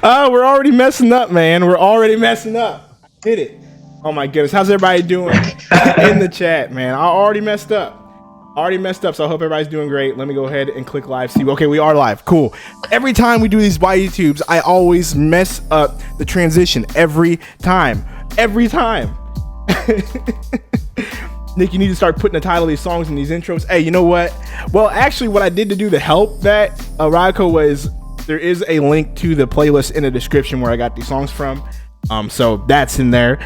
Oh, we're already messing up, man. We're already messing up. Did it. Oh my goodness. How's everybody doing in the chat, man? I already messed up. So I hope everybody's doing great. Let me go ahead and click live. See, okay, we are live. Cool. Every time we do these YouTubes, I always mess up the transition. Every time. Nick, you need to start putting the title of these songs in these intros. Hey, you know what? Well, actually, what I did to do to help that, Ryko, was there is a link to the playlist in the description where I got these songs from. So that's in there.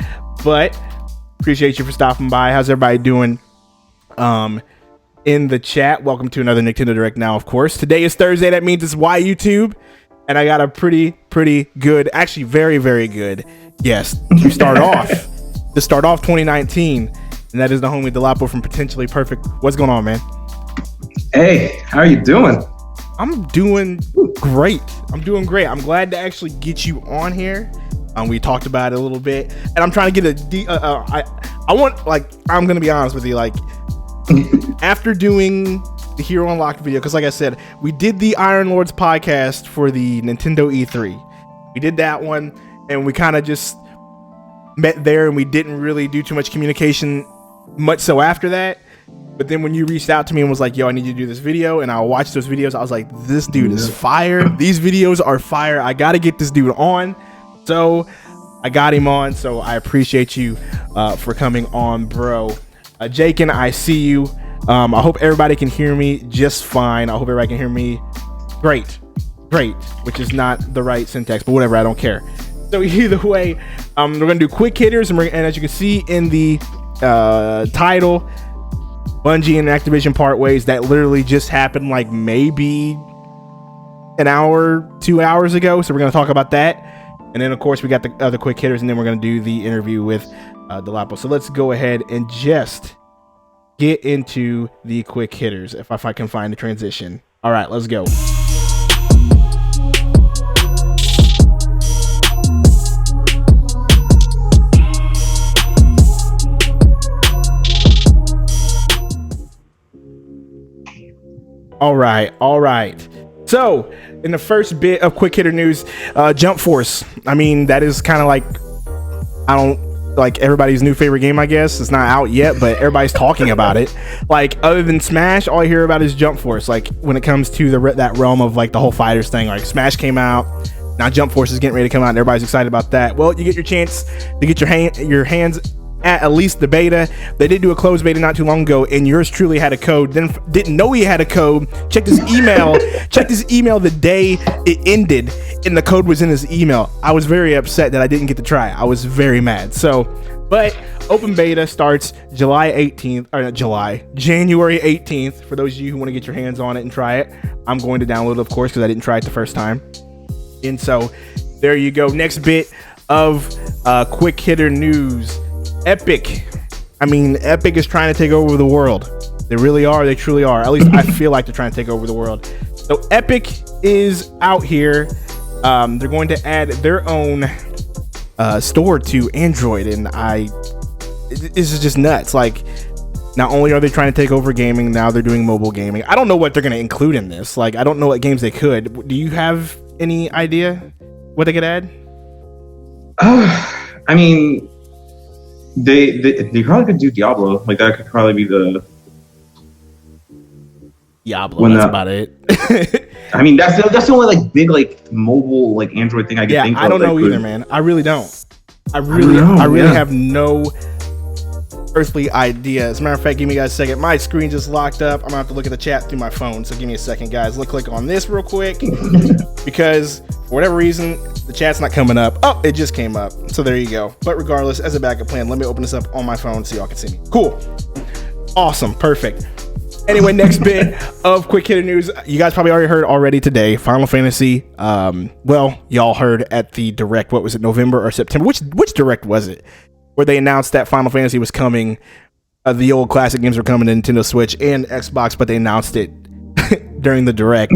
But appreciate you for stopping by. How's everybody doing? In the chat, welcome to another Nicktendo Direct Now, of course. Today is Thursday. That means it's YouTube. And I got a pretty good, actually very, very good guest to start off 2019. And that is the homie Dolapo from Potentially Perfect. What's going on, man? Hey, how are you doing? I'm doing great. I'm glad to actually get you on here. We talked about it a little bit, and I'm trying to get I'm gonna be honest with you, like after doing the Hero Unlocked video, because like I said, we did the Iron Lords podcast for the Nintendo E3. We did that one, and we kind of just met there, and we didn't really do too much communication much so after that. But then when you reached out to me and was like, yo, I need you to do this video, and I watched those videos, I was like, this dude is fire. These videos are fire. I gotta get this dude on. So I got him on. So I appreciate you for coming on, bro. Jakin, I see you. I hope everybody can hear me just fine. I hope everybody can hear me great, which is not the right syntax, but whatever, I don't care. So either way, we're gonna do quick hitters, and as you can see in the title, Bungie and Activision part ways. That literally just happened like maybe an hour, 2 hours ago. So we're gonna talk about that, and then of course we got the other quick hitters, and then we're gonna do the interview with Dolapo. So let's go ahead and just get into the quick hitters if I can find the transition. All right, let's go. All right. So, in the first bit of quick hitter news, Jump Force. I mean, that is kind of like everybody's new favorite game, I guess. It's not out yet, but everybody's talking about it. Like, other than Smash, all I hear about is Jump Force. Like, when it comes to that realm of like the whole fighters thing, like Smash came out, now Jump Force is getting ready to come out, and everybody's excited about that. Well, you get your chance to get your hands at least the beta. They did do a closed beta not too long ago, and yours truly had a code. Then didn't know he had a code. Checked his email the day it ended, and the code was in his email. I was very upset that I didn't get to try. I was very mad. So, but open beta starts January 18th. For those of you who want to get your hands on it and try it, I'm going to download it, of course, because I didn't try it the first time. And so there you go. Next bit of quick hitter news. Epic. I mean, Epic is trying to take over the world. They really are. They truly are. At least I feel like they're trying to take over the world. So Epic is out here. They're going to add their own store to Android, and this is just nuts. Like, not only are they trying to take over gaming, now they're doing mobile gaming. I don't know what they're going to include in this. Like, I don't know what games they could. Do you have any idea what they could add? I mean, They probably could do Diablo. Like, that could probably be the Diablo. That's about it. I mean, that's the only like big like mobile like Android thing I can think of. I don't know either, man. I really don't. I really have no earthly idea. As a matter of fact, give me guys a second. My screen just locked up. I'm gonna have to look at the chat through my phone. So give me a second, guys. Let's click on this real quick because for whatever reason the chat's not coming up. Oh, it just came up. So there you go. But regardless, as a backup plan, let me open this up on my phone so y'all can see me. Cool. Awesome. Perfect. Anyway, next bit of quick hitter news. You guys probably already heard today. Final Fantasy. Well, y'all heard at the Direct. What was it? November or September? Which Direct was it? Where they announced that Final Fantasy was coming. The old classic games were coming to Nintendo Switch and Xbox, but they announced it during the Direct,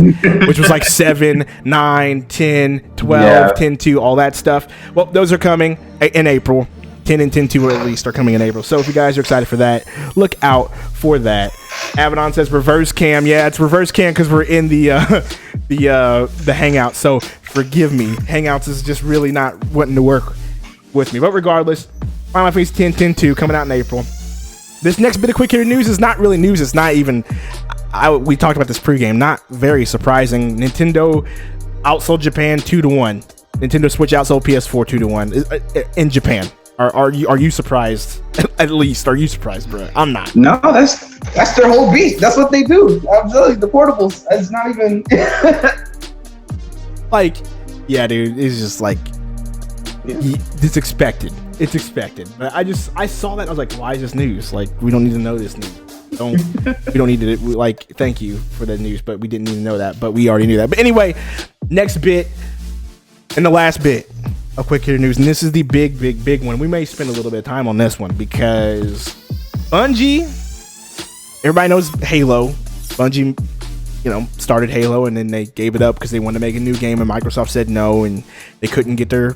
which was like 7, 9, 10, 12, 10-2, all that stuff. Well, those are coming in April. 10 and 10-2 at least are coming in April. So if you guys are excited for that, look out for that. Avidan says reverse cam. Yeah, it's reverse cam because we're in the hangout. So Forgive me. Hangouts is just really not wanting to work with me. But regardless, Final Fantasy X 10-2 coming out in April. This next bit of quick hitter news is not really news. It's not even... we talked about this pregame. Not very surprising. Nintendo outsold Japan 2-1. Nintendo Switch outsold PS4 2-1 in Japan. Are you surprised? At least, are you surprised, bro? I'm not. No, that's their whole beat. That's what they do. I'm telling you, the portables. It's not even. Like, yeah, dude. It's just like, it's expected. It's expected. But I saw that. I was like, why is this news? Like, we don't need to know this news. We don't need to. Like, thank you for the news, but we didn't need to know that. But we already knew that. But anyway, next bit and the last bit of quick hitter news, and this is the big one. We may spend a little bit of time on this one because Bungie, everybody knows Halo. Bungie, started Halo and then they gave it up because they wanted to make a new game, and Microsoft said no, and they couldn't get their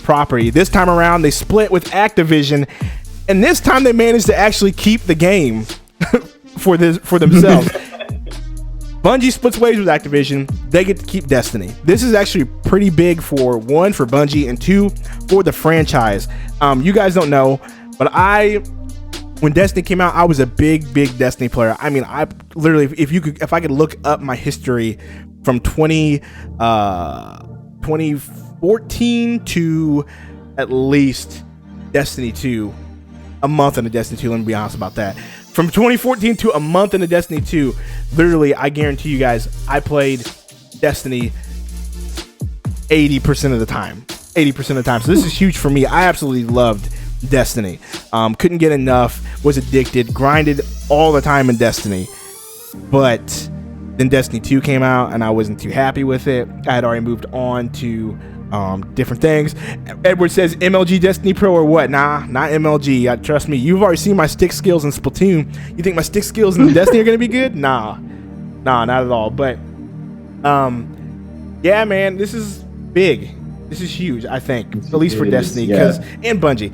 property. This time around, they split with Activision, and this time they managed to actually keep the game for themselves. Bungie splits ways with Activision. They get to keep Destiny. This is actually pretty big for one, for Bungie, and two, for the franchise. You guys don't know, but when Destiny came out, I was a big Destiny player. I mean, I literally, if I could look up my history from 2014 to at least Destiny 2, a month into Destiny 2, let me be honest about that. From 2014 to a month into Destiny 2, literally, I guarantee you guys, I played Destiny 80% of the time. 80% of the time. So this is huge for me. I absolutely loved Destiny. Couldn't get enough, was addicted, grinded all the time in Destiny. But then Destiny 2 came out, and I wasn't too happy with it. I had already moved on to different things. Edward says MLG Destiny Pro or what? Nah, not MLG. Trust me, you've already seen my stick skills in Splatoon. You think my stick skills in Destiny are gonna be good? Nah, not at all. But yeah, man, this is big. This is huge. I think, at least for Destiny, because and Bungie,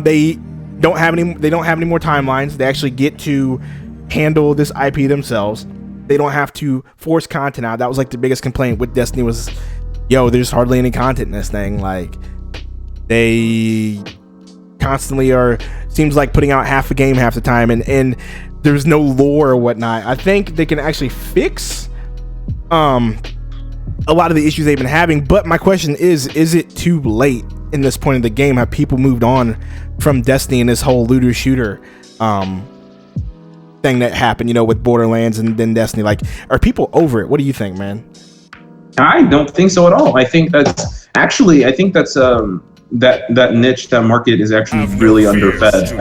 they don't have any more timelines. They actually get to handle this IP themselves. They don't have to force content out. That was like the biggest complaint with Destiny was, there's hardly any content in this thing. Like, they constantly seems like putting out half a game half the time, and there's no lore or whatnot. I think they can actually fix a lot of the issues they've been having, but my question is it too late in this point of the game? Have people moved on from Destiny and this whole looter shooter thing that happened, with Borderlands and then Destiny? Like, are people over it? What do you think, man? I don't think so at all. I think that's that niche, that market is actually really underfed.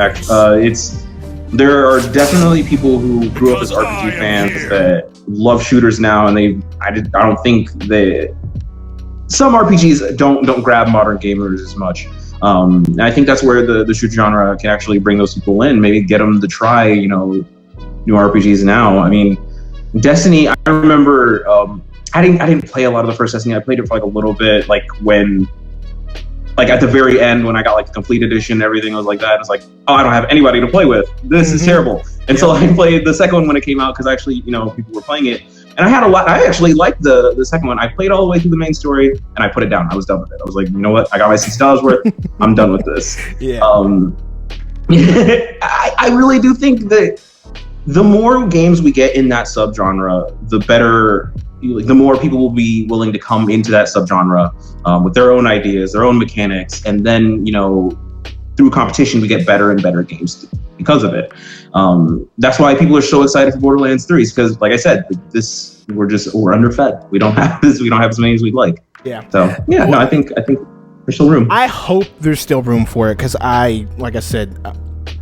There are definitely people who grew up as RPG fans that love shooters now, and I don't think some RPGs don't grab modern gamers as much. And I think that's where the shooter genre can actually bring those people in, maybe get them to try, new RPGs now. I mean, Destiny, I remember, I didn't play a lot of the first Destiny. I played it for like a little bit, like at the very end when I got like the complete edition and everything was like that. It's like, oh, I don't have anybody to play with. This is terrible. And so I played the second one when it came out because actually, people were playing it. And I actually liked the second one. I played all the way through the main story and I put it down. I was done with it. I was like, you know what? I got my $6 worth. I'm done with this. Yeah. I really do think that the more games we get in that subgenre, the better, the more people will be willing to come into that subgenre with their own ideas, their own mechanics, and then through competition we get better and better games because of it. That's why people are so excited for Borderlands 3, because, like I said, we're underfed. We don't have this. We don't have as many as we'd like. Yeah. So I think there's still room. I hope there's still room for it, because like I said,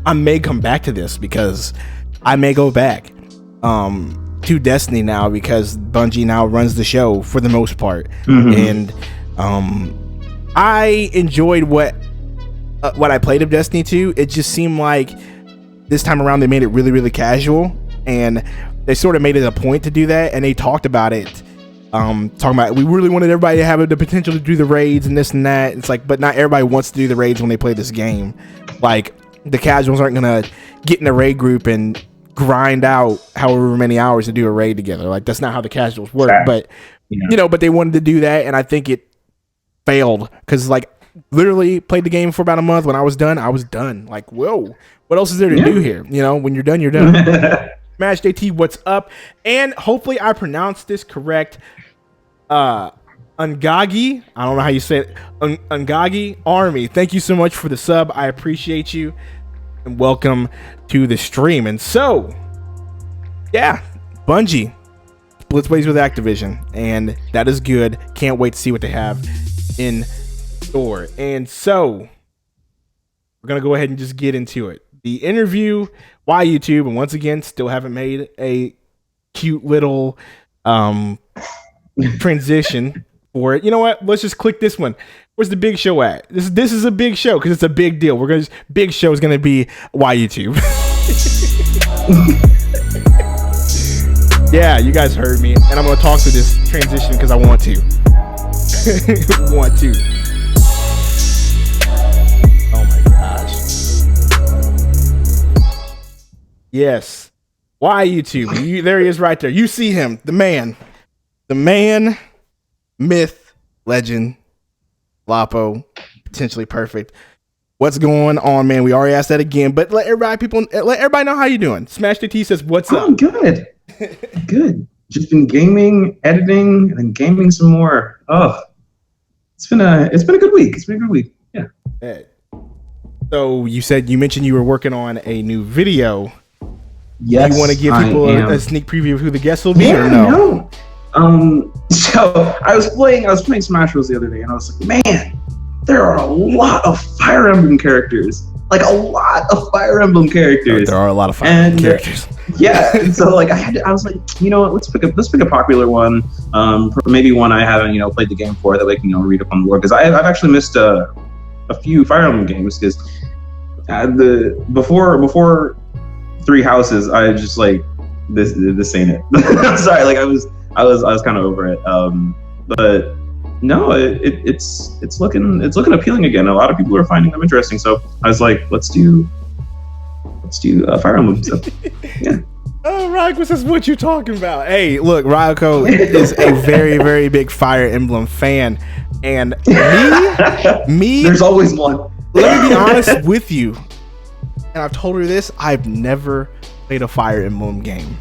I may come back to this because I may go back to Destiny now because Bungie now runs the show for the most part. And I enjoyed what I played of Destiny 2. It just seemed like this time around they made it really, really casual, and they sort of made it a point to do that, and they talked about it, talking about we really wanted everybody to have the potential to do the raids and this and that. It's like, but not everybody wants to do the raids when they play this game. Like, the casuals aren't gonna get in a raid group and grind out however many hours to do a raid together. Like, that's not how the casuals work. But you know, but they wanted to do that, and I think it failed because like literally played the game for about a month. When I was done, like, whoa, what else is there to do here? You know, when you're done, you're done. Smash JT, what's up? And hopefully I pronounced this correct. Ungagi, I don't know how you say it. Ungagi Army, thank you so much for the sub. I appreciate you, and welcome to the stream. And so, yeah, Bungie splits ways with Activision, and that is good. Can't wait to see what they have in store. And so we're gonna go ahead and just get into it. The interview, why YouTube, and once again, still haven't made a cute little transition for it. You know what? Let's just click this one. Where's the big show at? This is a big show because it's a big deal. Big show is gonna be why YouTube. Yeah, you guys heard me, and I'm gonna talk through this transition because I want to. Oh my gosh. Yes. Why YouTube? There he is right there. You see him, the man, myth, legend, Dolapo, potentially perfect. What's going on, man? We already asked that again, but let everybody know how you doing. Smash the T says, "What's up?" I'm good. Good. Just been gaming, editing, and then gaming some more. Oh, it's been a good week. Yeah. Hey. So you mentioned you were working on a new video. Yes. You want to give people a sneak preview of who the guests will be, or no? So I was playing Smash Bros the other day, and I was like, man, there are a lot of Fire Emblem characters. Like a lot of Fire Emblem characters. There are a lot of Fire Emblem characters. Yeah, and so like I was like, you know what? Let's pick a popular one. Maybe one I haven't played the game for that we can read up on the lore, because I've actually missed a few Fire Emblem games because before Three Houses, I just like this ain't it. I'm sorry, like I was kind of over it. But no, it's looking appealing again. A lot of people are finding them interesting, so I was like, let's do Fire Emblem stuff. Yeah. Oh, Ryko says, what you talking about? Hey, look, Ryko is a very, very big Fire Emblem fan, and me. There's always one. Let me be honest with you, and I've told her this. I've never played a Fire Emblem game.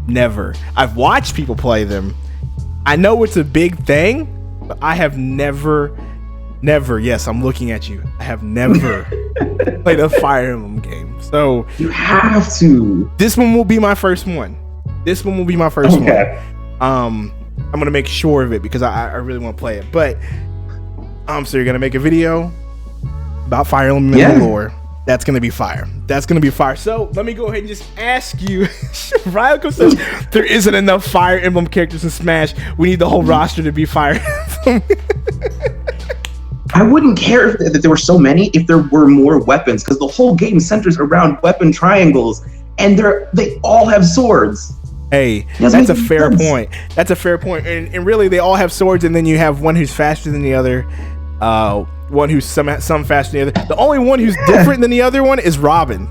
Never. I've watched people play them. I know it's a big thing, but I have never. Yes, I'm looking at you. I have never played a Fire Emblem game. So you have to. This one will be my first one. Okay. I'm gonna make sure of it because I really want to play it. But so you're gonna make a video about Fire Emblem and lore. That's gonna be fire. So let me go ahead and just ask you. Ryko says there isn't enough Fire Emblem characters in Smash. We need the whole roster to be Fire Emblem. I wouldn't care if there were so many if there were more weapons, because the whole game centers around weapon triangles, and they all have swords. Hey, that's a fair point. And really, they all have swords, and then you have one who's faster than the other, one who's some faster than the other. The only one who's different than the other one is Robin,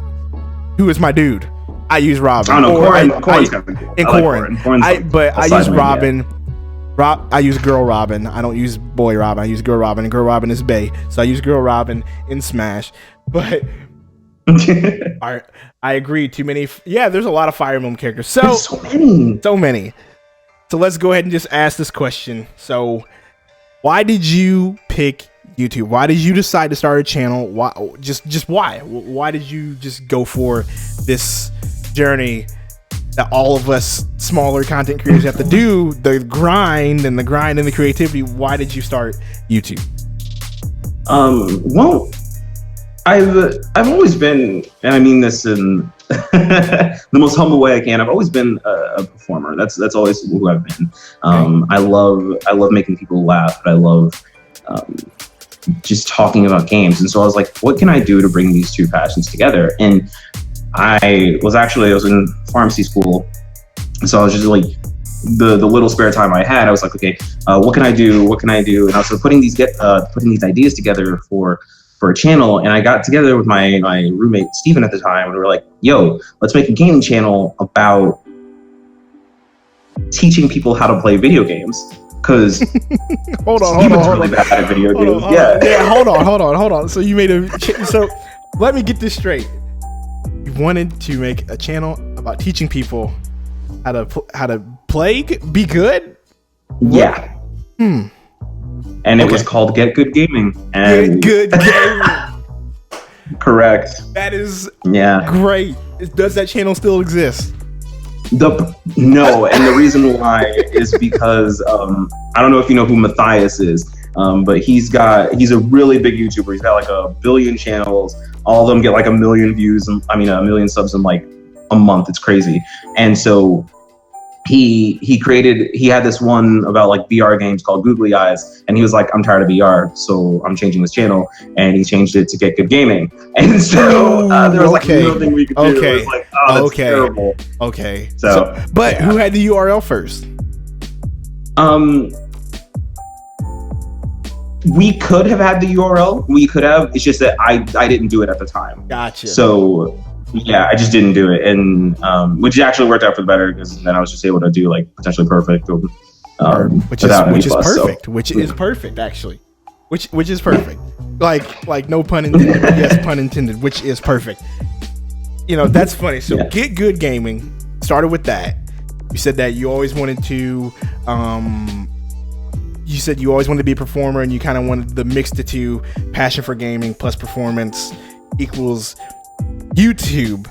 who is my dude. I use Robin. I don't know. Corrin's kind of cool. And Corrin. I use Robin. I use Girl Robin. I don't use Boy Robin. I use Girl Robin, and Girl Robin is bae. So I use Girl Robin in Smash. But I agree. Too many. Yeah, there's a lot of Fire Emblem characters. So many. So let's go ahead and just ask this question. So, why did you pick YouTube? Why did you decide to start a channel? Why? Just why? Why did you just go for this journey that all of us smaller content creators have to do, the grind and the creativity? Why did you start YouTube? Well, I've always been, and I mean this in the most humble way I can, I've always been a performer. That's always who I've been. I love making people laugh, but I love just talking about games. And so I was like, what can I do to bring these two passions together? And I was in pharmacy school, so I was just like, the little spare time I had, I was like, okay, what can I do? And I was putting these ideas together for a channel, and I got together with my roommate Steven at the time, and we were like, yo, let's make a gaming channel about teaching people how to play video games. because hold on. really bad at video games. Hold on. So you made so let me get this straight. You wanted to make a channel about teaching people how to play, be good. Yeah. And it was called Get Good Gaming. And Get Good Gaming. Correct. That is great. Does that channel still exist? No, and the reason why is because I don't know if you know who Matthias is, but he's a really big YouTuber. He's got like 1 billion channels. All of them get like 1 million views. I mean, 1 million subs in like a month. It's crazy. And so he had this one about like VR games called Googly Eyes, and he was like, I'm tired of VR, so I'm changing this channel, and he changed it to Get Good Gaming. And so there was like nothing we could do. It was like, oh, that's terrible. Okay. So but who had the URL first? We could have had the URL. We could have. It's just that I didn't do it at the time. Gotcha. So yeah, I just didn't do it, and which actually worked out for the better, because then I was just able to do like potentially perfect, which is perfect. Which is perfect, actually. Which is perfect. Like no pun intended. But yes, pun intended. Which is perfect. You know, that's funny. So Get Good Gaming started with that. You said that you always wanted to. You said you always wanted to be a performer, and you kind of wanted to mix the two: passion for gaming plus performance equals YouTube,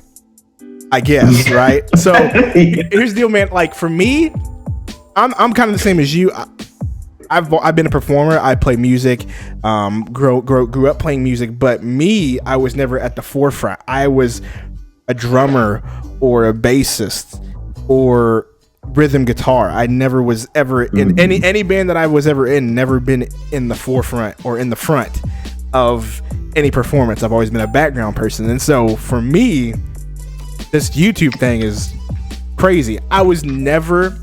I guess, right? So here's the deal, man. Like for me, I'm kind of the same as you. I've been a performer. I play music, grew up playing music, but me, I was never at the forefront. I was a drummer or a bassist or rhythm guitar. I never was ever in any band that I was ever in. Never been in the forefront or in the front of any performance. I've always been a background person, and so for me, this YouTube thing is crazy. I was never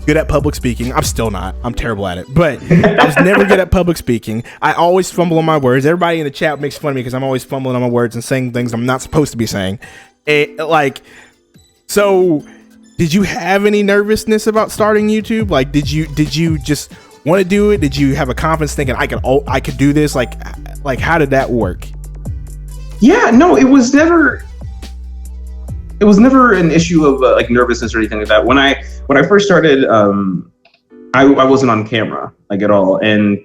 good at public speaking. I'm still not. I'm terrible at it, but I was never good at public speaking. I always fumble on my words. Everybody in the chat makes fun of me because I'm always fumbling on my words and saying things I'm not supposed to be saying. So did you have any nervousness about starting YouTube? Like, did you just want to do it? Did you have a confidence thinking I could do this? Like how did that work? Yeah, no, it was never an issue of like nervousness or anything like that. When I first started, I wasn't on camera like at all, and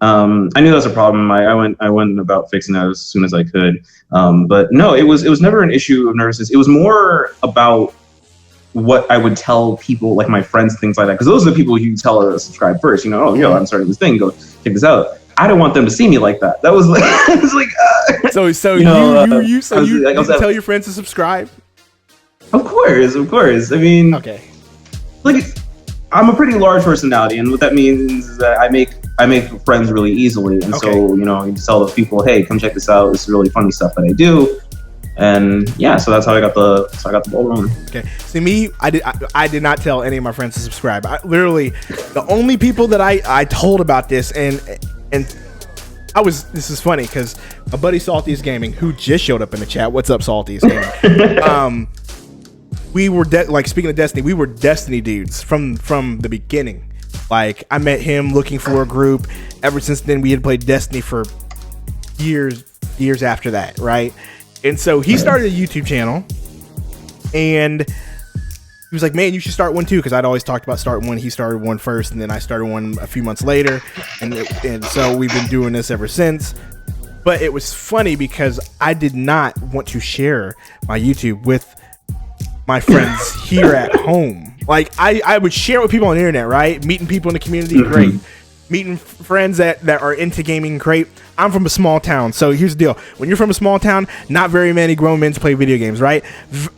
I knew that was a problem. I went about fixing that as soon as I could. But no, it was never an issue of nervousness. It was more about what I would tell people, like my friends, things like that, because those are the people you tell to subscribe first. You know, oh, yo, I'm starting this thing. Go check this out. I didn't want them to see me like that. That was like, it was like. You tell your friends to subscribe. Of course. I mean, okay. Like, I'm a pretty large personality, and what that means is that I make friends really easily, and so you just tell those people, hey, come check this out. This is really funny stuff that I do. And yeah, so that's how I got the ball rolling. Okay. See, me, I did not tell any of my friends to subscribe. Literally, the only people that I told about this, and this is funny because my buddy Salty's Gaming, who just showed up in the chat. What's up, Salty's Gaming? We were speaking of Destiny, we were Destiny dudes from the beginning. Like, I met him looking for a group. Ever since then, we had played Destiny for years after that, right? And so he started a YouTube channel, and he was like, man, you should start one too, because I'd always talked about starting one. He started one first, and then I started one a few months later, and so we've been doing this ever since. But it was funny because I did not want to share my YouTube with my friends here at home. Like, I would share it with people on the internet, right? Meeting people in the community, great. Meeting friends that are into gaming, great. I'm from a small town, so here's the deal. When you're from a small town, not very many grown men play video games, right?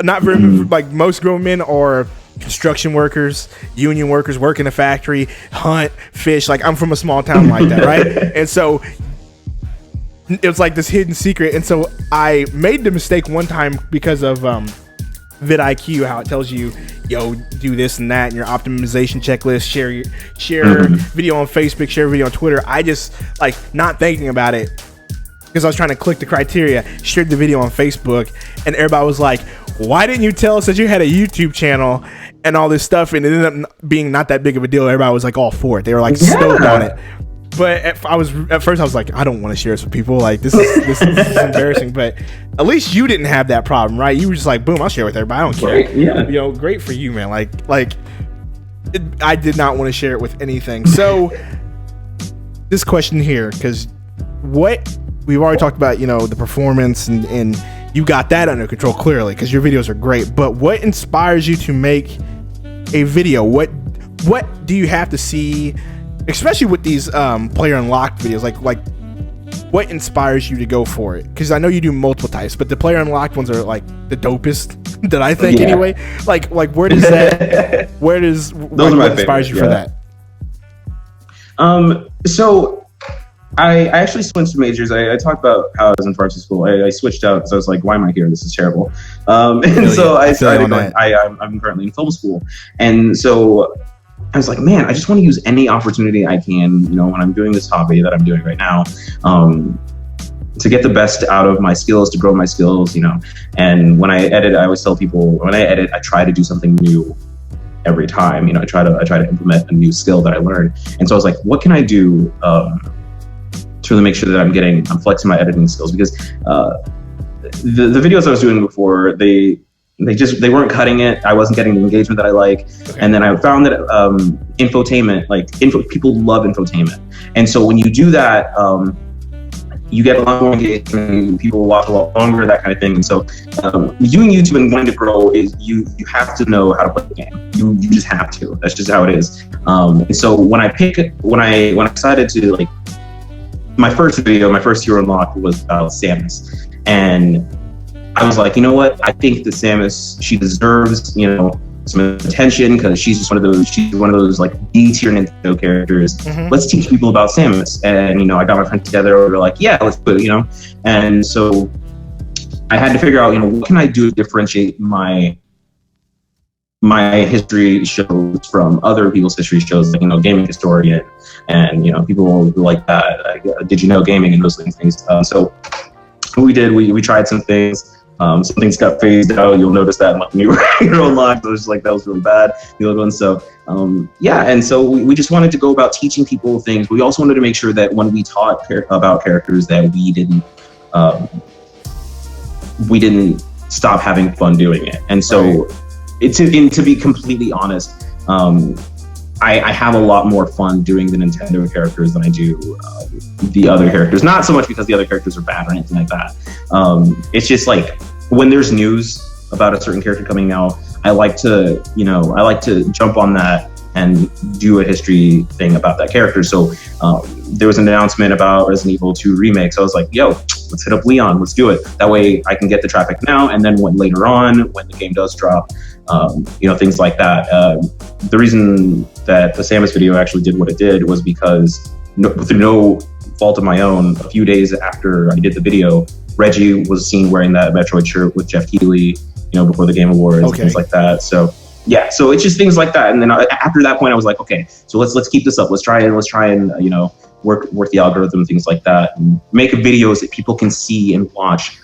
Not very, like, most grown men are construction workers, union workers, work in a factory, hunt, fish. Like, I'm from a small town like that, right? And so it was like this hidden secret. And so I made the mistake one time because of vidIQ, how it tells you, yo, do this and that, and your optimization checklist, share video on Facebook, share video on Twitter. I just, like, not thinking about it because I was trying to click the criteria, shared the video on Facebook, and everybody was like, why didn't you tell us that you had a YouTube channel and all this stuff, and it ended up being not that big of a deal? Everybody was like all for it. They were like stoked on it. But at first I was like, I don't want to share this with people. Like this is embarrassing. But at least you didn't have that problem, right? You were just like, boom, I'll share with everybody. I don't care. Right, yeah. You know, great for you, man. I did not want to share it with anything. So this question here, because we've already talked about, you know, the performance and you got that under control clearly because your videos are great. But what inspires you to make a video? What do you have to see? Especially with these player unlocked videos, like what inspires you to go for it? Because I know you do multiple types, but the player unlocked ones are like the dopest that I think anyway. Like where does that? Where does those are my what inspires you for that? So I actually switched majors. I talked about how I was in pharmacy school. I switched out because I was like, why am I here? This is terrible. And so I started going. I'm currently in film school, and so I was like, man, I just want to use any opportunity I can, you know, when I'm doing this hobby that I'm doing right now, to get the best out of my skills, to grow my skills, you know. And when I edit, I always tell people, when I edit, I try to do something new every time. You know, I try to implement a new skill that I learned. And so I was like, what can I do to really make sure that I'm flexing my editing skills? Because the videos I was doing before, they weren't cutting it. I wasn't getting the engagement that I like. Okay. And then I found that infotainment, people love infotainment. And so when you do that, you get a lot more engagement, people watch a lot longer, that kind of thing. And so doing YouTube and wanting to grow is you have to know how to play the game. You just have to. That's just how it is. And so when I decided to, like, my first video, my first hero unlock was Samus. And I was like, you know what? I think that Samus, she deserves, you know, some attention because she's one of those like D-tier Nintendo characters. Mm-hmm. Let's teach people about Samus. And, you know, I got my friends together. We were like, yeah, let's do it, you know. And so I had to figure out, you know, what can I do to differentiate my history shows from other people's history shows, like, you know, Gaming Historian and, you know, people like that. Like, Did You Know Gaming and those things. So we did. We tried some things. Some things got phased out. You'll notice that in like new hero unlocks. I was just like, that was really bad. The other one. So and so we just wanted to go about teaching people things. We also wanted to make sure that when we taught about characters, that we didn't stop having fun doing it. And so, to be completely honest, I have a lot more fun doing the Nintendo characters than I do the other characters. Not so much because the other characters are bad or anything like that. It's just like when there's news about a certain character coming out, I like to jump on that and do a history thing about that character. So there was an announcement about Resident Evil 2 remake. So I was like, yo, let's hit up Leon. Let's do it. That way I can get the traffic now. And then later on, when the game does drop, things like that. The reason that the Samus video actually did what it did was because, through no fault of my own, a few days after I did the video, Reggie was seen wearing that Metroid shirt with Jeff Keighley, before the Game Awards and things like that. So yeah, so it's just things like that. And then after that point, I was like, okay, so let's keep this up. Let's try and work the algorithm, things like that, and make videos that people can see and watch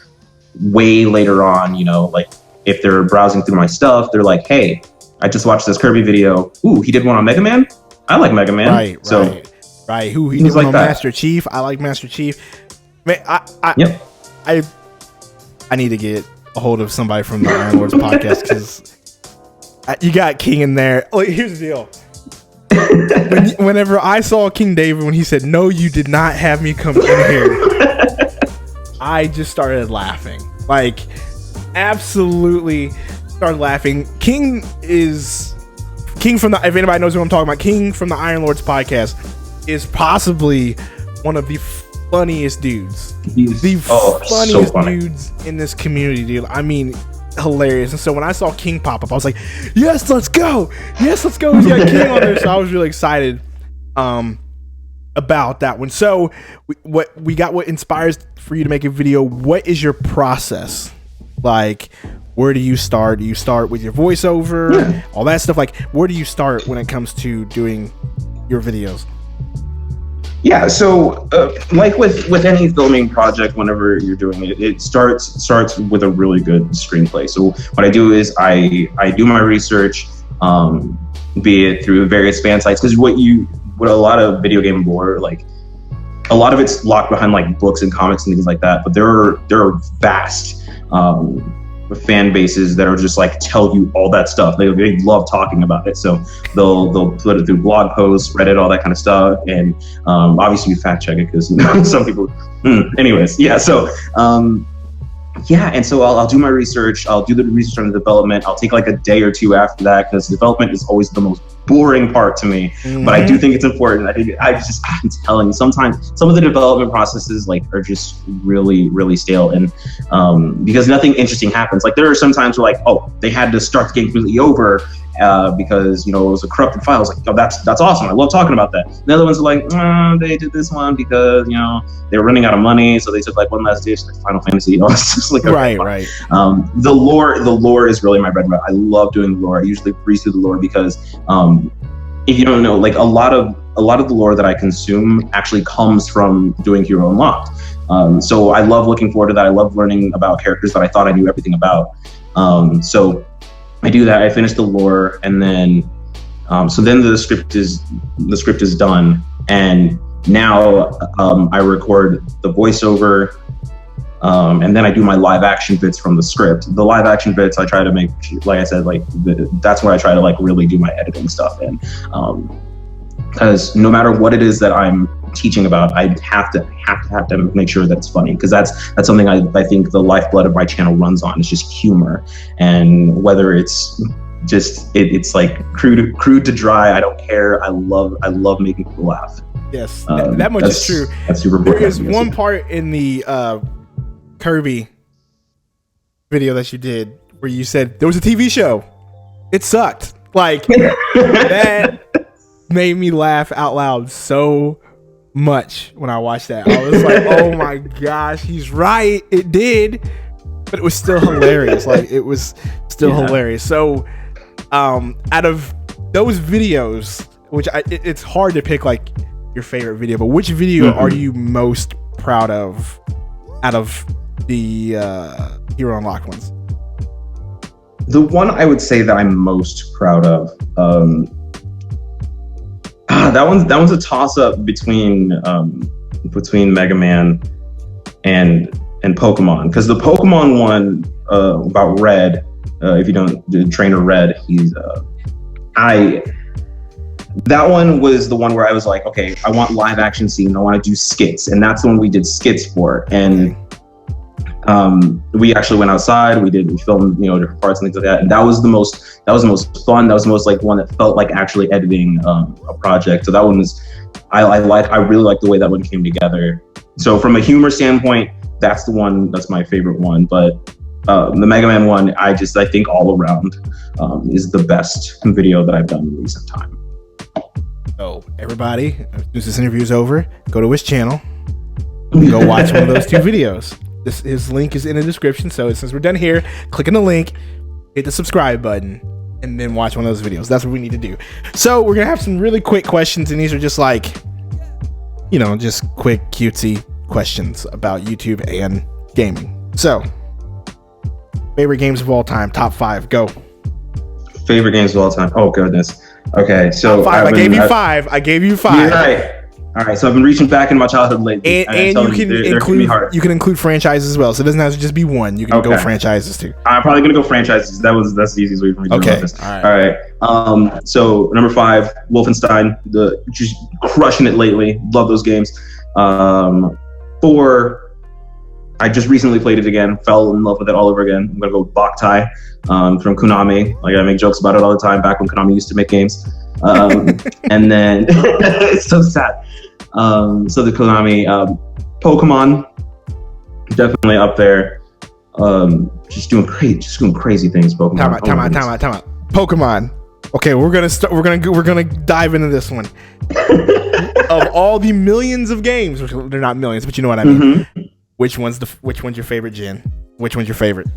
way later on. Like if they're browsing through my stuff, they're like, hey, I just watched this Kirby video. Ooh, he did one on Mega Man. I like Mega Man. Right. Who he did one on Master Chief. I like Master Chief. Man, I need to get a hold of somebody from the Iron Lords podcast, because you got King in there. Like, here's the deal. Whenever I saw King David, when he said, "No, you did not have me come in here," I just started laughing. Like, absolutely started laughing. King from the, if anybody knows who I'm talking about, King from the Iron Lords podcast is possibly one of the funniest dudes. Funniest dudes in this community, dude. I mean, hilarious. And so when I saw King pop up, I was like, yes, let's go. He's got King on there. So I was really excited about that one. So what inspires for you to make a video? What is your process? Like, where do you start? Do you start with your voiceover? All that stuff? Like, where do you start when it comes to doing your videos? Yeah, so like with any filming project, whenever you're doing it, it starts with a really good screenplay. So what I do is I do my research, be it through various fan sites, because what a lot of video game lore, like a lot of it's locked behind like books and comics and things like that. But there are vast fan bases that are just like tell you all that stuff. They love talking about it, so they'll put it through blog posts, Reddit, all that kind of stuff, and obviously we fact check it because some people. Anyways, yeah. So yeah, and so I'll do my research. I'll do the research on the development. I'll take like a day or two after that because development is always the most boring part to me, but I do think it's important. I'm telling you, sometimes some of the development processes like are just really, really stale, and because nothing interesting happens. Like there are some times where like, oh, they had to start the game completely over because it was a corrupted file. I was like, oh, that's awesome. I love talking about that. And the other ones are like, they did this one because they were running out of money, so they took like one last dish, like Final Fantasy. It's just like right. The lore is really my bread and butter. I love doing the lore. I usually breeze through the lore because if you don't know, like a lot of the lore that I consume actually comes from doing Hero Unlocked. So I love looking forward to that. I love learning about characters that I thought I knew everything about. So I do that. I finish the lore, and then so then the script is done, and now I record the voiceover, and then I do my live action bits from the script. The live action bits I try to make, like I said, that's where I try to like really do my editing stuff in, because no matter what it is that I'm teaching about, I have to make sure that it's funny, because that's something I think the lifeblood of my channel runs on. It's just humor, and whether it's just it's like crude to dry, I don't care. I love making people laugh. Yes, that much is true. That's super important. There is one part in the Kirby video that you did where you said there was a TV show. It sucked. Like that made me laugh out loud so much when I watched that. I was like, oh my gosh, he's right. It did, but it was still hilarious. Like it was still hilarious. So out of those videos, which it's hard to pick like your favorite video, but which video are you most proud of out of the Hero Unlocked ones? The one I would say that I'm most proud of, that one's a toss up between Mega Man and Pokemon, because the Pokemon one about Red, if you don't Trainer Red, that one was the one where I was like, okay, I want live action scene, I want to do skits, and that's the one we did skits for. And we actually went outside, we filmed different parts and things like that, and that was the most fun. That was the most like one that felt like actually editing a project. So that one was I really like the way that one came together. So from a humor standpoint, that's my favorite one. But the Mega Man one, I think all around is the best video that I've done in recent time. So everybody, as soon as this interview is over, go to his channel, go watch one of those two videos. His link is in the description. So since we're done here, click on the link, hit the subscribe button, and then watch one of those videos. That's what we need to do. So we're gonna have some really quick questions, and these are just like, just quick cutesy questions about YouTube and gaming. So, favorite games of all time, top 5, go. Favorite games of all time. Oh goodness. Okay, so top 5. I gave you 5. I gave you 5. You're right. All right, so I've been reaching back in my childhood lately, and you can include franchises as well. So it doesn't have to just be one. You can go franchises too. I'm probably gonna go franchises. That's the easiest way for me to do this. All right. So number 5, Wolfenstein. Just crushing it lately. Love those games. 4. I just recently played it again. Fell in love with it all over again. I'm gonna go with Boktai from Konami. Like I make jokes about it all the time. Back when Konami used to make games. And then it's so sad. So the Konami, Pokemon, definitely up there. Just doing crazy things. Pokemon. Time out. Pokemon. Okay, we're gonna dive into this one. Of all the millions of games, which they're not millions, but you know what I mean. Which one's your favorite gen? Which one's your favorite?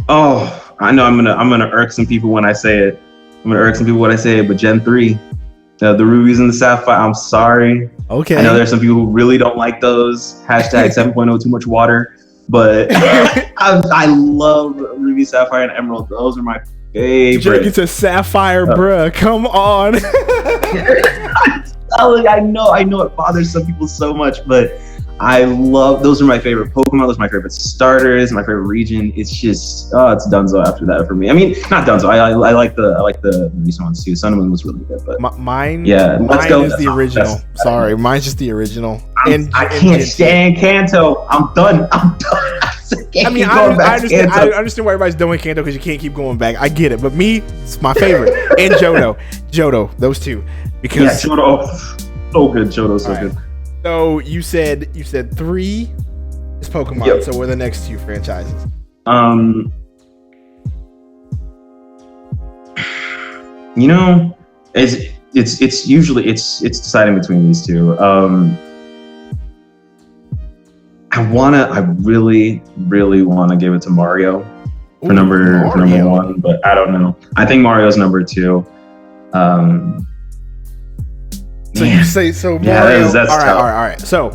Oh, I know I'm gonna irk some people when I say it. But Gen 3. The rubies and the sapphire. I'm sorry. Okay. I know there's some people who really don't like those. Hashtag 7.0 too much water. But I love ruby, sapphire, and emerald. Those are my favorite. Jerk, it's a sapphire, bruh. Come on. I know it bothers some people so much, but I love, those are my favorite Pokemon. Those are my favorite starters, my favorite region. It's just, it's Dunzo after that for me. I mean, not Dunzo. I like the recent ones too. Sun and Moon was really good, but mine is the original. Sorry, mine's just the original. I can't stand Kanto. I'm done. I mean, I understand why everybody's doing Kanto because you can't keep going back. I get it, but me, it's my favorite. And Johto, those two. Because Johto, so good. Johto's so good. So you said 3 is Pokemon. Yep. So what are the next 2 franchises? You know, it's usually deciding between these 2. I really wanna give it to Mario for number 1, but I don't know. I think Mario's number 2. So you say so Mario. That's all right. So,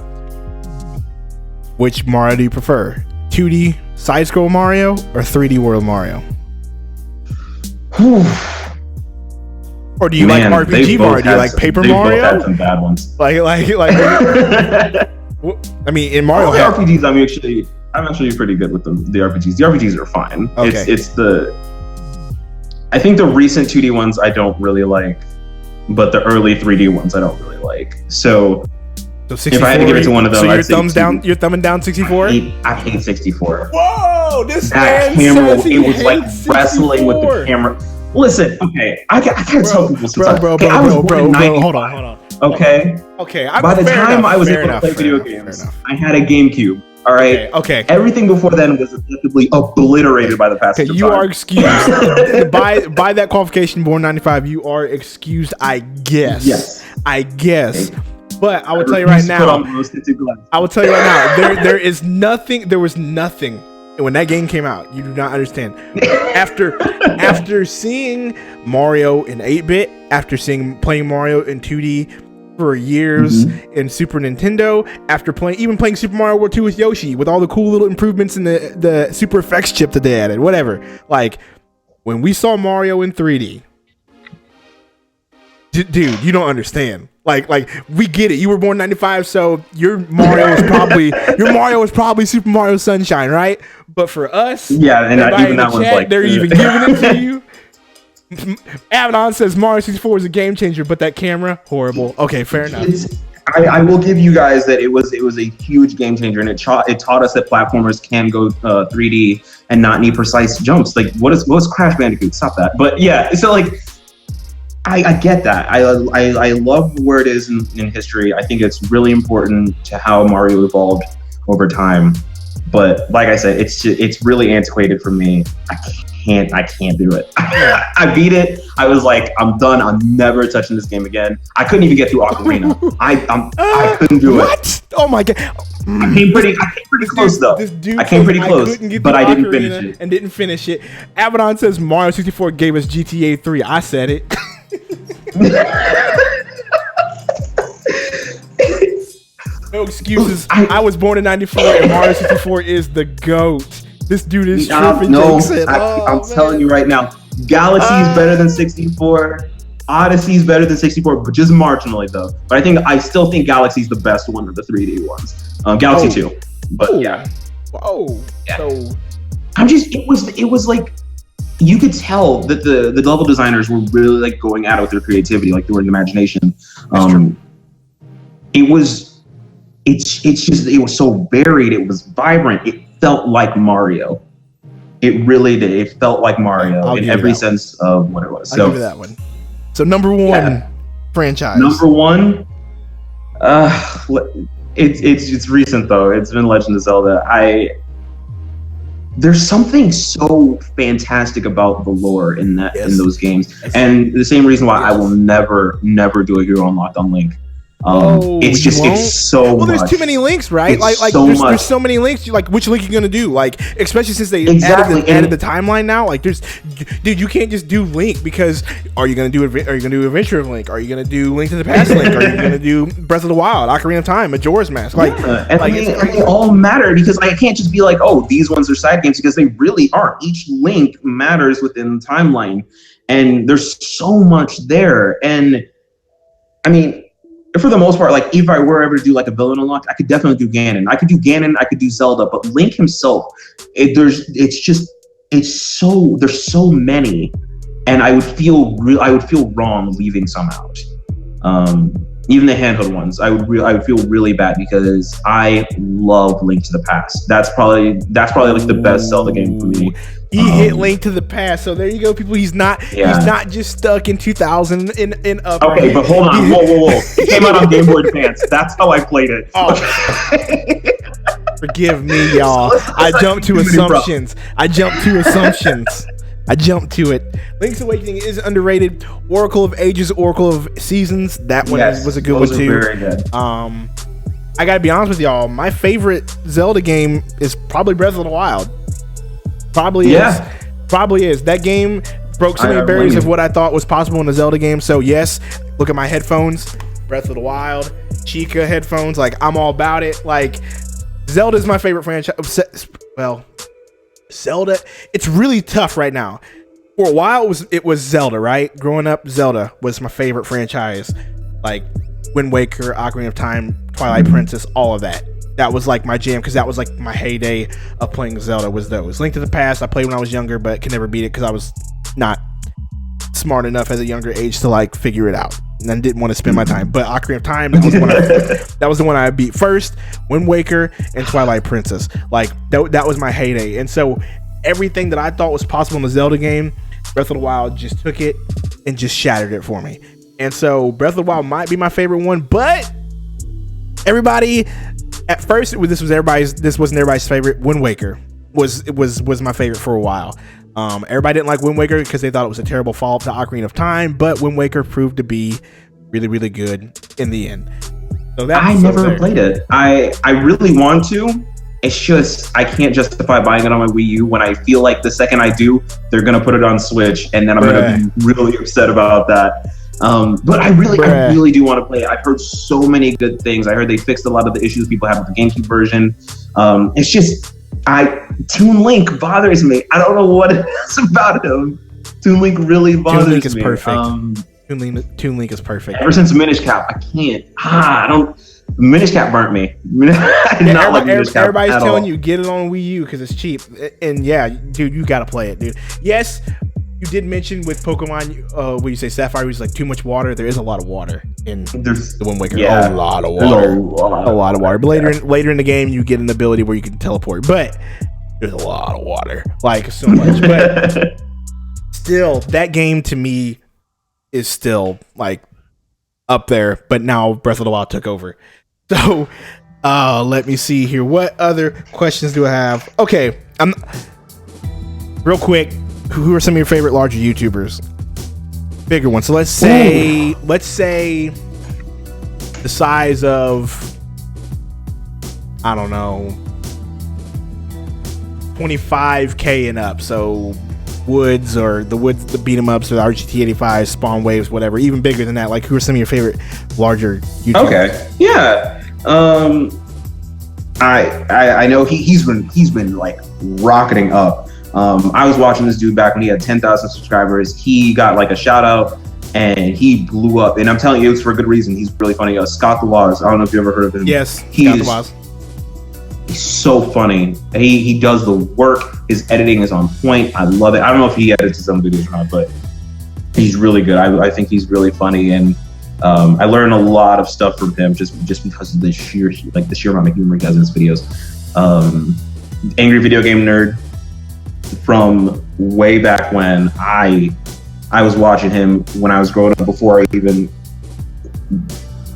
which Mario do you prefer? 2D side scroll Mario or 3D World Mario? Or do you like RPG Mario? Do you like Paper Mario? Both had some bad ones. Like. I mean, in Mario, the RPGs, I'm actually pretty good with the RPGs. The RPGs are fine. Okay. I think the recent 2D ones I don't really like. But the early 3D ones I don't really like. So if I had to give it to one of them, so you're thumbing down 64? I hate 64. Whoa, that camera, it was like wrestling with the camera. Listen, okay, I can't tell people sometimes. Bro, hold on. Okay. By the time I was able to play video games, I had a GameCube. All right. Okay. Everything before then was effectively obliterated by the passage of time. You are excused. by that qualification, born 95, you are excused, I guess. Yes. I guess. But I will tell you right now. There was nothing. And when that game came out, you do not understand. After seeing Mario in 8-bit, after playing Mario in 2D for years in Super Nintendo, after playing Super Mario World 2 with Yoshi, with all the cool little improvements in the Super Effects chip that they added, whatever. Like, when we saw Mario in 3D, dude, you don't understand. Like we get it. You were born 95, so your Mario was probably Super Mario Sunshine, right? But for us, yeah, and even that one's like they're even giving it to you. Avidan says Mario 64 is a game changer, but that camera, horrible. Okay, fair enough. I will give you guys that it was a huge game changer, and it taught us that platformers can go 3D and not need precise jumps. Like what's Crash Bandicoot? Stop that. But yeah, so like I get that. I love where it is in history. I think it's really important to how Mario evolved over time. But like I said, it's really antiquated for me. I can't do it. I beat it. I was like, I'm done. I'm never touching this game again. I couldn't even get through Ocarina. I couldn't do it. What? Oh my god! I came pretty close though. I came pretty close, but I didn't finish it. And didn't finish it. Avidan says Mario 64 gave us GTA 3. I said it. No excuses. I was born in 94 and Mario 64 is the GOAT. This dude is tripping. I'm telling you right now, Galaxy is better than 64. Odyssey is better than 64, but just marginally though. But I still think Galaxy is the best one of the 3D ones. Galaxy 2. But yeah. Whoa. Yeah. So it was like you could tell that the level designers were really like going at it with their creativity, like they were in imagination. It was so varied. It was vibrant. It felt like Mario. It really did. It felt like Mario in every sense of what it was. I'll give you that one. So number one franchise. Number one. It's recent though. It's been Legend of Zelda. There's something so fantastic about the lore in those games, and the same reason why I will never do a Hero Unlocked on Link. It's so well. much. There's too many links, right? There's so many links. You like which link you gonna do? Like especially since they added the timeline now. Like dude, you can't just do link because are you gonna do Adventure Link? Are you gonna do Link to the Past Link? Are you gonna do Breath of the Wild, Ocarina of Time, Majora's Mask? They all matter because I can't just be like, oh, these ones are side games because they really aren't. Each link matters within the timeline, and there's so much there. And I mean, for the most part, like if I were ever to do like a villain unlock, I could definitely do Ganon. I could do Zelda, but Link himself, there's so many, and I would feel wrong leaving some out. Even the handheld ones, I would feel really bad because I love Link to the Past. That's probably like the best Zelda game for me. He hit Link to the Past, so there you go, people. He's not just stuck in 2000 in up. Okay, but hold on, whoa! It came out on Game Boy Advance. That's how I played it. Oh. Forgive me, y'all. I jumped to assumptions. I jumped to it. Link's Awakening is underrated. Oracle of Ages, Oracle of Seasons. That one was a good one too. Very good. I gotta be honest with y'all. My favorite Zelda game is probably Breath of the Wild. Probably is. That game broke so many barriers of what I thought was possible in a Zelda game. So yes, look at my headphones. Breath of the Wild, Chica headphones. Like I'm all about it. Like Zelda is my favorite franchise. Well, Zelda, it's really tough right now. For a while, it was Zelda, right? Growing up, Zelda was my favorite franchise. Like Wind Waker, Ocarina of Time, Twilight Princess, all of that. That was like my jam because that was like my heyday of playing Zelda was those. Link to the Past, I played when I was younger, but could never beat it because I was not smart enough at a younger age to like figure it out. And then didn't want to spend my time. But Ocarina of Time, that was the one I beat first. Wind Waker and Twilight Princess. Like that was my heyday. And so everything that I thought was possible in the Zelda game, Breath of the Wild just took it and just shattered it for me. And so Breath of the Wild might be my favorite one, but everybody at first this wasn't everybody's favorite. Wind Waker was my favorite for a while. Everybody didn't like Wind Waker because they thought it was a terrible follow-up to Ocarina of Time, but Wind Waker proved to be really, really good in the end. So I never played it. I really want to. It's just I can't justify buying it on my Wii U when I feel like the second I do, they're gonna put it on Switch, and then I'm gonna be really upset about that. But I really do want to play it. I've heard so many good things. I heard they fixed a lot of the issues people have with the GameCube version. It's just Toon Link bothers me. I don't know what it is about him. Toon Link really bothers me. Toon Link is perfect. Toon Link is perfect. Ever since Minish Cap, I can't. Minish Cap burnt me. Everybody's telling you get it on Wii U because it's cheap. And yeah, dude, you gotta play it, dude. Yes, you did mention with Pokemon, when you say Sapphire, was like too much water. There is a lot of water in the Wind Waker. Yeah, a lot of water. A lot of water. But later in the game, you get an ability where you can teleport. But there's a lot of water, like so much. But still, that game to me is still like up there. But now Breath of the Wild took over. So let me see here. What other questions do I have? Okay, real quick. Who are some of your favorite larger YouTubers? Bigger ones. So let's say the size of, I don't know, 25K and up. So Woods, the beat 'em ups, or the RGT85, Spawn Waves, whatever. Even bigger than that. Like, who are some of your favorite larger YouTubers? Okay. Yeah. I know he's been like rocketing up. I was watching this dude back when he had 10,000 subscribers. He got like a shout out and he blew up. And I'm telling you, it's for a good reason. He's really funny. Scott the Waz. I don't know if you ever heard of him. Yes, Scott the Waz. He's so funny. He does the work. His editing is on point. I love it. I don't know if he edits his own videos or not, but he's really good. I think he's really funny, and I learn a lot of stuff from him just because of the sheer amount of humor he has in his videos. Angry Video Game Nerd. From way back when I was watching him when I was growing up, before I even,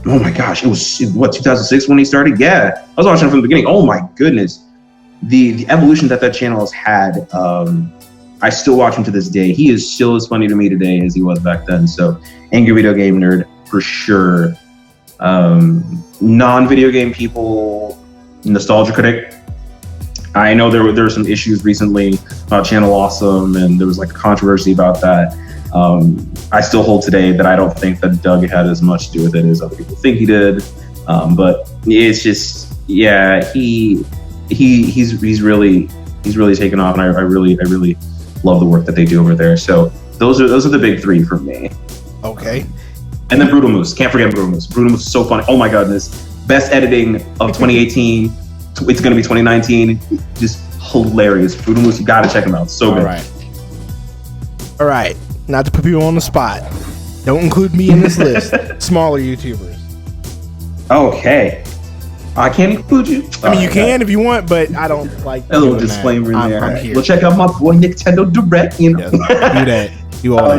oh my gosh, it was 2006 when he started? Yeah, I was watching him from the beginning. Oh my goodness, the evolution that channel has had. I still watch him to this day. He is still as funny to me today as he was back then. So Angry Video Game Nerd for sure. Non-video game people, Nostalgia Critic. I know there were some issues recently about Channel Awesome, and there was like a controversy about that. I still hold today that I don't think that Doug had as much to do with it as other people think he did. But it's just, yeah, he's really taken off, and I really love the work that they do over there. So those are the big three for me. Okay. And then Brutal Moose. Can't forget Brutal Moose. Brutal Moose is so funny. Oh my goodness. Best editing of 2018. It's going to be 2019. Just hilarious. Brutal Moose, you got to check him out. So good. All right. Not to put people on the spot. Don't include me in this list. Smaller YouTubers. Okay. I can't include you. I mean, you can if you want, but I don't like a little disclaimer in there. I'm here. We'll check out my boy Nicktendo Direct. You know, yes, do that. Do all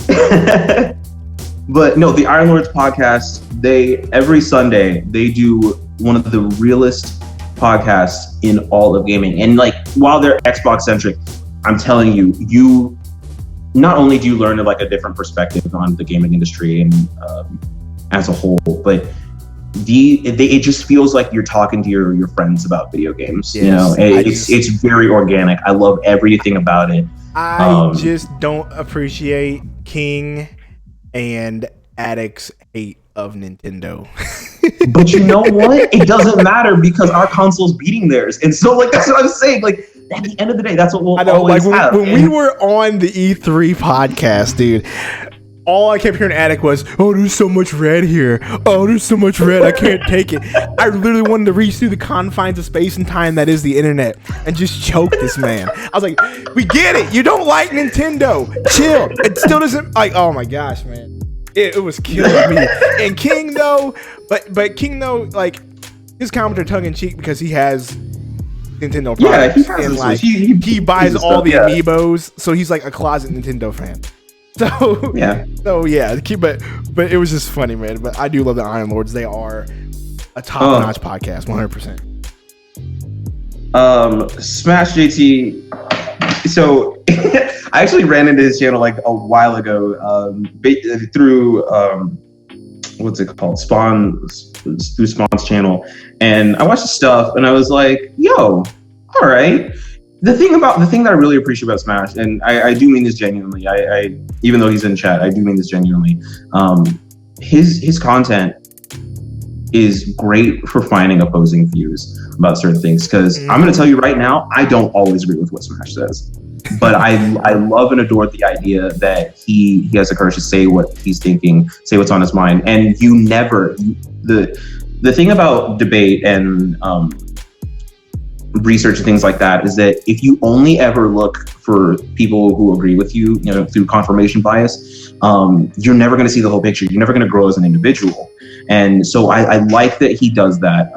that. But no, the Iron Lords podcast. Every Sunday they do one of the realest podcasts in all of gaming. And like, while they're Xbox centric, I'm telling you not only do you learn like a different perspective on the gaming industry and as a whole, but it just feels like you're talking to your friends about video games. Yes, you know, it's very organic. I love everything about it. I just don't appreciate King and Addict's hate of Nintendo. But you know what? It doesn't matter because our console's beating theirs. And so like that's what I'm saying. Like at the end of the day, that's what we'll always have. When we were on the E3 podcast, dude, all I kept hearing Attic was, "Oh, there's so much red here. Oh, there's so much red. I can't take it." I literally wanted to reach through the confines of space and time that is the internet and just choke this man. I was like, "We get it. You don't like Nintendo. Chill." It still doesn't like. Oh my gosh, man, it was killing me. And King though, but King though, like his comments are tongue in cheek because he has Nintendo products and like he buys all the amiibos, so he's like a closet Nintendo fan. So yeah, but it was just funny, man. But I do love the Iron Lords. They are a top-notch podcast, 100%. Smash JT. So I actually ran into his channel like a while ago through what's it called, through Spawn's channel, and I watched the stuff and I was like, yo, all right. The thing that I really appreciate about Smash, and I do mean this genuinely, I even though he's in chat, I do mean this genuinely. His content is great for finding opposing views about certain things. Because I'm going to tell you right now, I don't always agree with what Smash says, but I love and adore the idea that he has the courage to say what he's thinking, say what's on his mind, and the thing about debate and research and things like that is that if you only ever look for people who agree with you, through confirmation bias, you're never going to see the whole picture. You're never going to grow as an individual. And so I like that he does that.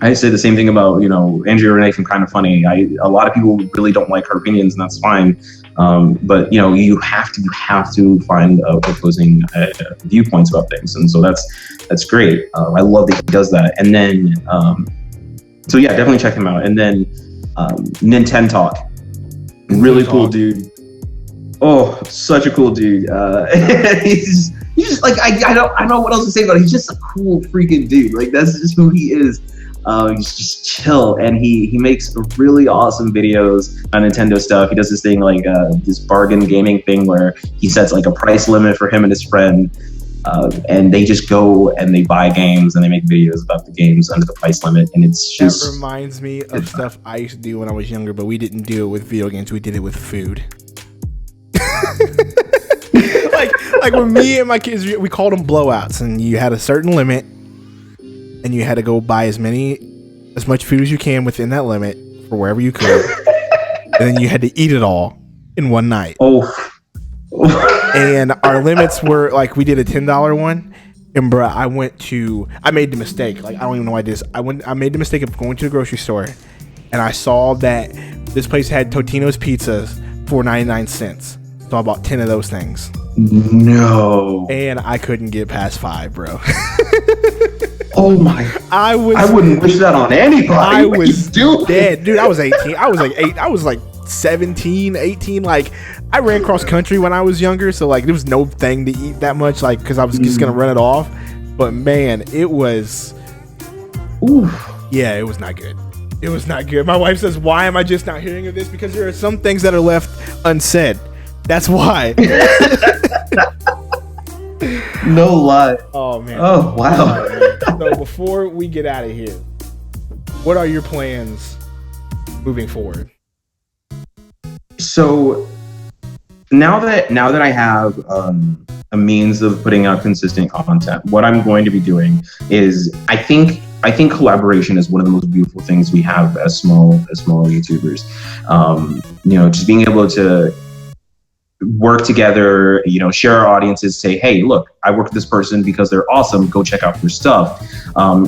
I say the same thing about, Andrea Renee from Kind of Funny. A lot of people really don't like her opinions, and that's fine. But you have to find opposing viewpoints about things, and so that's great. I love that he does that. And then so yeah, definitely check him out. And then Nintendo Talk, really cool dude. Oh, such a cool dude. He's just like I don't know what else to say about it. He's just a cool freaking dude. Like that's just who he is. He's just chill, and he makes really awesome videos on Nintendo stuff. He does this thing like this bargain gaming thing where he sets like a price limit for him and his friend, and they just go and they buy games and they make videos about the games under the price limit. And it's just, that reminds me of stuff I used to do when I was younger, but we didn't do it with video games. We did it with food. like when me and my kids, we called them blowouts, and you had a certain limit, and you had to go buy as much food as you can within that limit for wherever you could, and then you had to eat it all in one night. And our limits were like, we did a $10 one, and bruh, I made the mistake. Like, I don't even know why I did this. I made the mistake of going to the grocery store, and I saw that this place had Totino's pizzas for 99 cents. So I bought 10 of those things. No. And I couldn't get past 5, bro. Oh my! I wouldn't wish that on anybody. I was dead, dude. I was 18. I was like 17, 18. Like, I ran cross country when I was younger, so like there was no thing to eat that much, like, because I was just gonna run it off. But man, it was, yeah, it was not good. It was not good. My wife says, "Why am I just not hearing of this?" Because there are some things that are left unsaid. That's why. No lie. Oh man. Oh wow. So before we get out of here, what are your plans moving forward? So now that I have a means of putting out consistent content, what I'm going to be doing is I think collaboration is one of the most beautiful things we have as small YouTubers. Just being able to work together, share our audiences, say, hey, look, I work with this person because they're awesome. Go check out their stuff.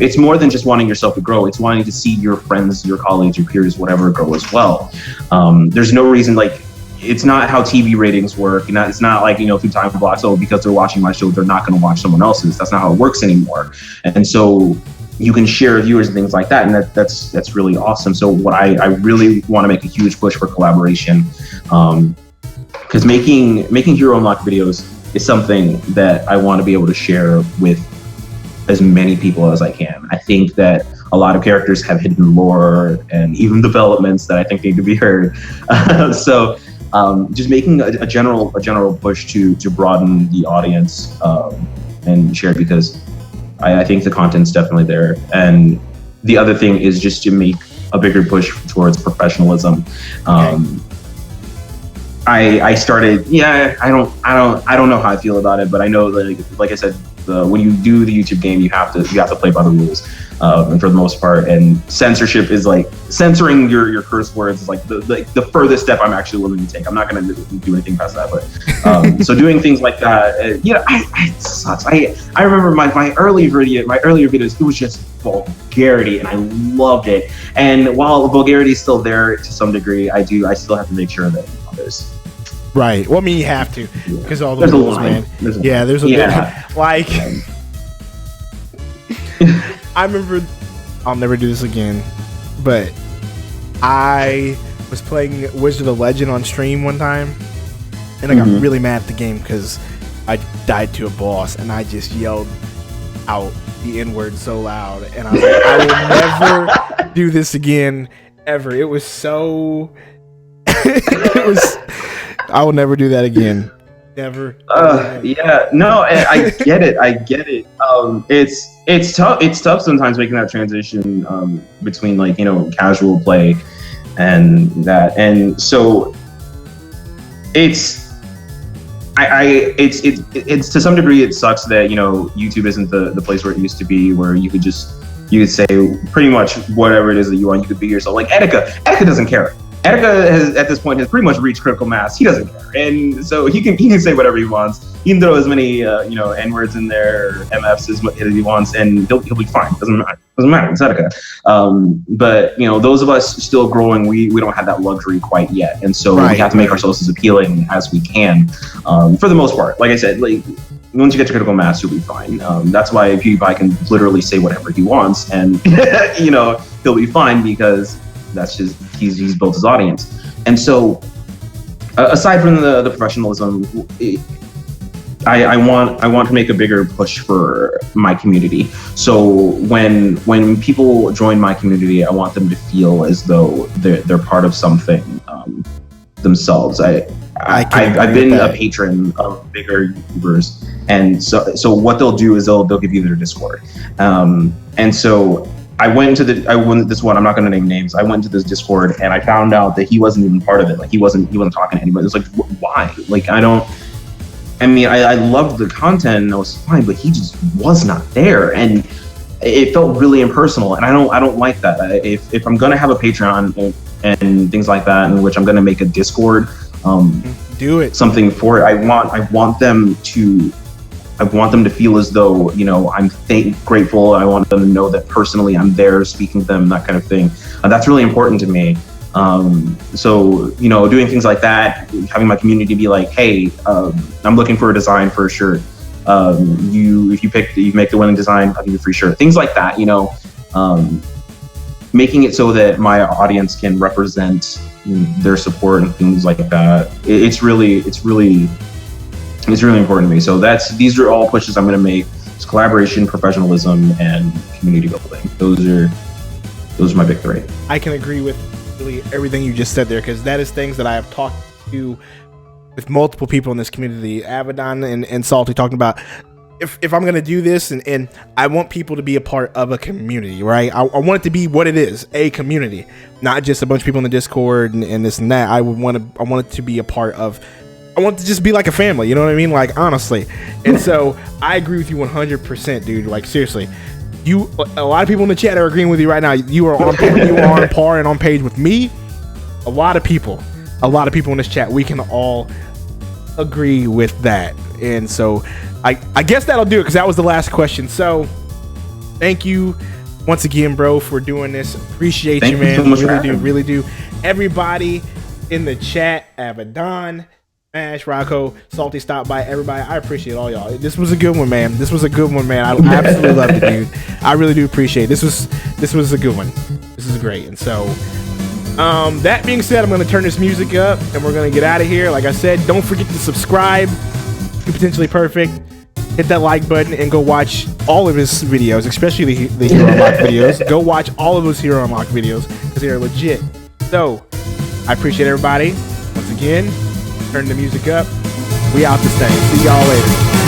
It's more than just wanting yourself to grow. It's wanting to see your friends, your colleagues, your peers, whatever, grow as well. There's no reason, like, it's not how TV ratings work. It's not like, through time blocks, because they're watching my show, they're not going to watch someone else's. That's not how it works anymore. And so you can share viewers and things like that. And that's really awesome. So what I really want to make a huge push for collaboration, because making Hero Unlock videos is something that I want to be able to share with as many people as I can. I think that a lot of characters have hidden lore and even developments that I think need to be heard. So just making a general push to broaden the audience and share, because I think the content's definitely there. And the other thing is just to make a bigger push towards professionalism. I started, I don't know how I feel about it, but I know that, like I said, when you do the YouTube game, you have to play by the rules, and for the most part. And censorship is like censoring your curse words is like the furthest step I'm actually willing to take. I'm not going to do anything past that, but so doing things like that, it sucks. I remember my earlier videos, it was just vulgarity, and I loved it. And while vulgarity is still there to some degree, I still have to make sure that there's. Right. Well, I mean, you have to, because all the rules, man. There's a bit, like, I remember, I'll never do this again, but I was playing Wizard of Legend on stream one time, and I got really mad at the game because I died to a boss, and I just yelled out the N-word so loud, and I was like, I will never do this again, ever. It was so... I will never do that again. Never. Yeah. No, I get it. It's tough. It's tough sometimes making that transition between, like, casual play and that. And so it's to some degree it sucks that YouTube isn't the place where it used to be, where you could say pretty much whatever it is that you want. You could be yourself. Like Etika doesn't care. Etika at this point has pretty much reached critical mass. He doesn't care, and so he can say whatever he wants. He can throw as many N-words in there, MFs as he wants, and he'll be fine. Doesn't matter. It's Etika. But those of us still growing, we don't have that luxury quite yet, and so we have to make ourselves as appealing as we can. For the most part, like I said, like, once you get to critical mass, you'll be fine. That's why PewDiePie can literally say whatever he wants, and he'll be fine, because that's just he's built his audience. And so aside from the professionalism, I want to make a bigger push for my community. So when people join my community, I want them to feel as though they're part of something themselves. I've been a patron of bigger YouTubers, and so what they'll do is they'll give you their Discord, and so I went into this one. I'm not going to name names. I went to this Discord, and I found out that he wasn't even part of it. Like, he wasn't talking to anybody. It was like, why? Like, I loved the content, and it was fine, but he just was not there, and it felt really impersonal. And I don't like that. If I'm going to have a Patreon and things like that, in which I'm going to make a Discord, do it, something for it. I want them to feel as though, I'm grateful. I want them to know that personally I'm there speaking to them, that kind of thing. That's really important to me. So, doing things like that, having my community be like, hey, I'm looking for a design for a shirt. If you make the winning design, I'll give you a free shirt. Things like that, making it so that my audience can represent their support and things like that. It's really important to me. So these are all pushes I'm going to make. It's collaboration, professionalism, and community building. Those are my big three. I can agree with really everything you just said there, because that is things that I have talked to with multiple people in this community. Avidan and Salty talking about, if I'm going to do this, and I want people to be a part of a community, right? I want it to be what it is, a community, not just a bunch of people in the Discord and this and that. I want it to be a part of, I want it to just be like a family, you know what I mean? Like, honestly. And so I agree with you 100%, dude. Like, seriously, a lot of people in the chat are agreeing with you right now. You are on par and on page with me. A lot of people in this chat, we can all agree with that. And so I guess that'll do it, because that was the last question. So thank you once again, bro, for doing this. Appreciate you, man. Thank you so much. Really do. Everybody in the chat, Avidan, Smash, Rocco, Salty, stop by, everybody. I appreciate all y'all. This was a good one, man. I absolutely loved it, dude. I really do appreciate it. This was a good one. This is great. And so that being said, I'm going to turn this music up and we're going to get out of here. Like I said, don't forget to subscribe to Potentially Perfect. Hit that like button and go watch all of his videos, especially the Hero Unlock videos. Go watch all of those Hero Unlock videos, because they are legit. So I appreciate everybody. Once again, turn the music up. We out this thing. See y'all later.